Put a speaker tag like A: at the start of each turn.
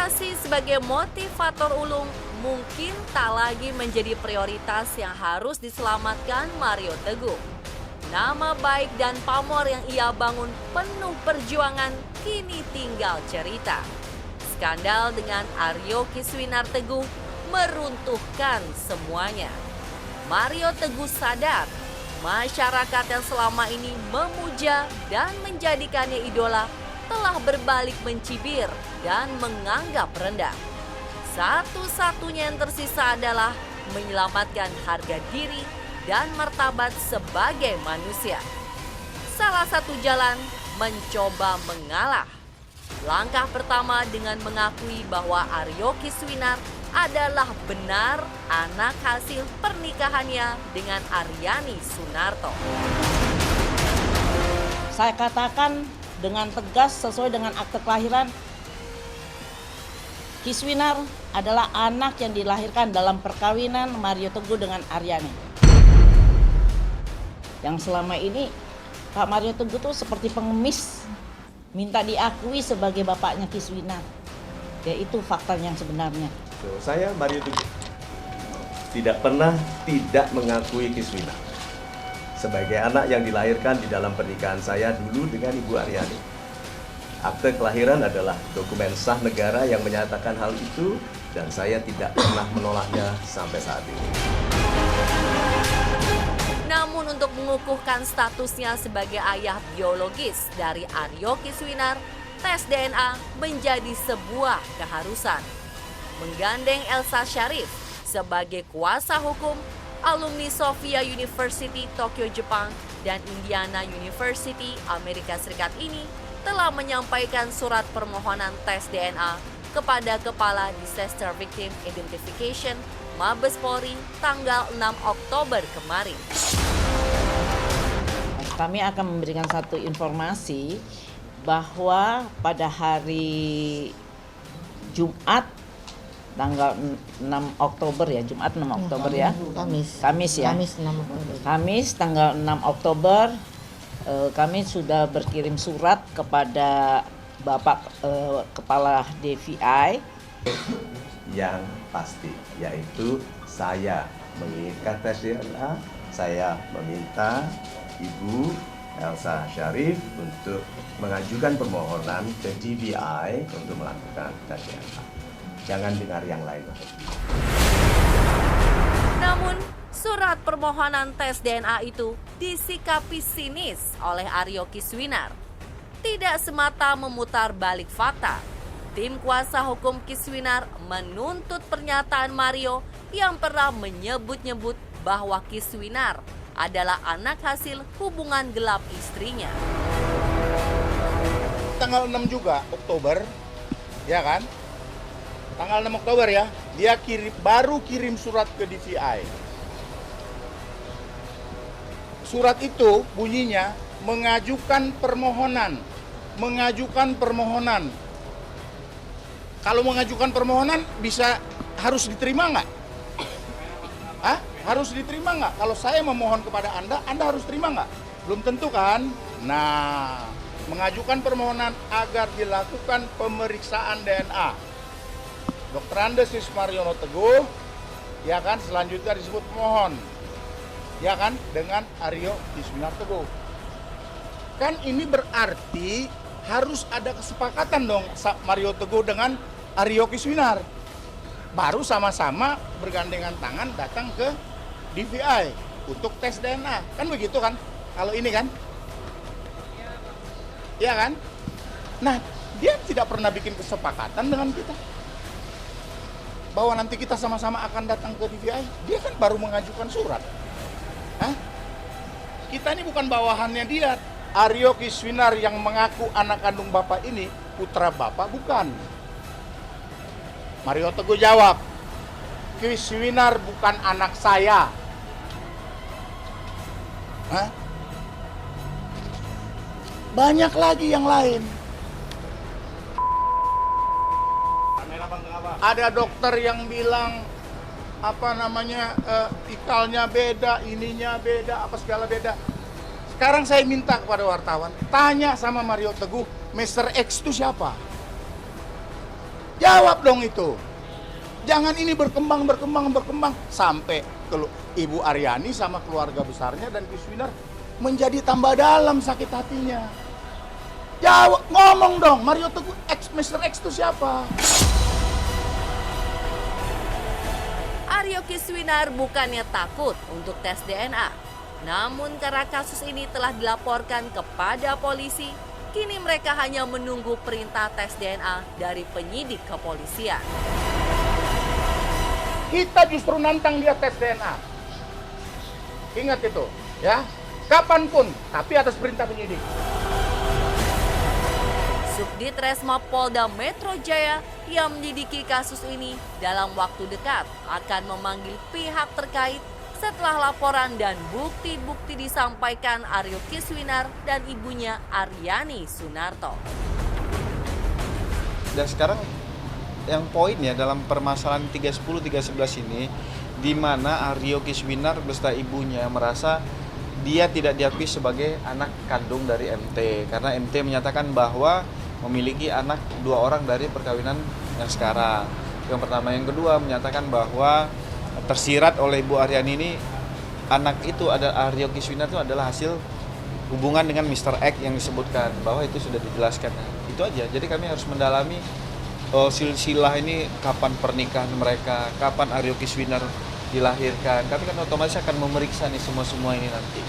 A: Prestasi sebagai motivator ulung mungkin tak lagi menjadi prioritas yang harus diselamatkan Mario Teguh. Nama baik dan pamor yang ia bangun penuh perjuangan kini tinggal cerita. Skandal dengan Aryo Kiswinar Teguh meruntuhkan semuanya. Mario Teguh sadar masyarakat yang selama ini memuja dan menjadikannya idola telah berbalik mencibir dan menganggap rendah. Satu-satunya yang tersisa adalah menyelamatkan harga diri dan martabat sebagai manusia. Salah satu jalan mencoba mengalah. Langkah pertama dengan mengakui bahwa Aryo Kiswinar adalah benar anak hasil pernikahannya dengan Aryani Sunarto.
B: Saya katakan dengan tegas sesuai dengan akte kelahiran, Kiswinar adalah anak yang dilahirkan dalam perkawinan Mario Teguh dengan Aryani. Yang selama ini Pak Mario Teguh tuh seperti pengemis, minta diakui sebagai bapaknya Kiswinar. Ya itu fakta yang sebenarnya.
C: Saya Mario Teguh tidak pernah tidak mengakui Kiswinar sebagai anak yang dilahirkan di dalam pernikahan saya dulu dengan Ibu Aryani. Akte kelahiran adalah dokumen sah negara yang menyatakan hal itu dan saya tidak pernah menolaknya sampai saat ini.
A: Namun untuk mengukuhkan statusnya sebagai ayah biologis dari Aryo Kiswinar, tes DNA menjadi sebuah keharusan. Menggandeng Elsa Sharif sebagai kuasa hukum, alumni Sophia University Tokyo Jepang dan Indiana University Amerika Serikat ini telah menyampaikan surat permohonan tes DNA kepada Kepala Disaster Victim Identification Mabes Polri tanggal 6 Oktober kemarin.
B: Kami akan memberikan satu informasi bahwa pada hari Jumat tanggal 6 Oktober ya, Jumat 6 Oktober ya. Kamis ya.
D: Kamis 6 Oktober.
B: Kamis tanggal 6 Oktober kami sudah berkirim surat kepada Bapak Kepala DVI
C: Yang pasti yaitu saya menginginkan tes DNA, saya meminta Ibu Elsa Sharif untuk mengajukan permohonan ke DVI untuk melakukan tes DNA. Jangan dengar yang lain.
A: Namun, surat permohonan tes DNA itu disikapi sinis oleh Aryo Kiswinar. Tidak semata memutar balik fakta, tim kuasa hukum Kiswinar menuntut pernyataan Mario yang pernah menyebut-nyebut bahwa Kiswinar adalah anak hasil hubungan gelap istrinya.
E: Tanggal 6 juga Oktober, ya kan? Tanggal 6 Oktober ya, dia baru kirim surat ke DVI. Surat itu bunyinya mengajukan permohonan. Kalau mengajukan permohonan harus diterima nggak? Harus diterima nggak? Kalau saya memohon kepada Anda harus terima nggak? Belum tentu kan? Nah, mengajukan permohonan agar dilakukan pemeriksaan DNA. Dr. Andes Mariono Teguh, ya kan, selanjutnya disebut pemohon, ya kan, dengan Aryo Kiswinar Teguh. Kan ini berarti harus ada kesepakatan dong Mario Teguh dengan Aryo Kiswinar. Baru sama-sama bergandengan tangan datang ke DVI untuk tes DNA. Kan begitu kan? Kalau ini kan? Iya kan? Nah, dia tidak pernah bikin kesepakatan dengan kita bahwa nanti kita sama-sama akan datang ke DVI. Dia kan baru mengajukan surat. Kita ini bukan bawahannya dia. Aryo Kiswinar yang mengaku anak kandung bapak ini putra bapak bukan. Mario Teguh jawab, Kiswinar bukan anak saya. Banyak lagi yang lain. Ada dokter yang bilang ikalnya beda, ininya beda, apa segala beda. Sekarang saya minta kepada wartawan, tanya sama Mario Teguh, Mr. X itu siapa? Jawab dong itu. Jangan ini berkembang sampai Ibu Aryani sama keluarga besarnya dan Kiswinar menjadi tambah dalam sakit hatinya. Jawab, ngomong dong, Mario Teguh Mr. X itu siapa?
A: Aryo Kiswinar bukannya takut untuk tes DNA. Namun karena kasus ini telah dilaporkan kepada polisi, kini mereka hanya menunggu perintah tes DNA dari penyidik kepolisian.
E: Kita justru nantang dia tes DNA. Ingat itu, ya. Kapanpun, tapi atas perintah penyidik.
A: Subdit Resma Polda Metro Jaya yang menyelidiki kasus ini dalam waktu dekat akan memanggil pihak terkait setelah laporan dan bukti-bukti disampaikan Aryo Kiswinar dan ibunya Aryani Sunarto.
D: Dan sekarang yang poinnya dalam permasalahan 310 311 ini, di mana Aryo Kiswinar beserta ibunya merasa dia tidak diakui sebagai anak kandung dari MT karena MT menyatakan bahwa memiliki anak 2 orang dari perkawinan yang sekarang. Yang pertama, yang kedua menyatakan bahwa tersirat oleh Ibu Aryani ini anak itu ada Aryo Kiswinar itu adalah hasil hubungan dengan Mr. X yang disebutkan, bahwa itu sudah dijelaskan. Itu aja. Jadi kami harus mendalami silsilah ini, kapan pernikahan mereka, kapan Aryo Kiswinar dilahirkan. Kami kan otomatis akan memeriksa nih semua ini nanti.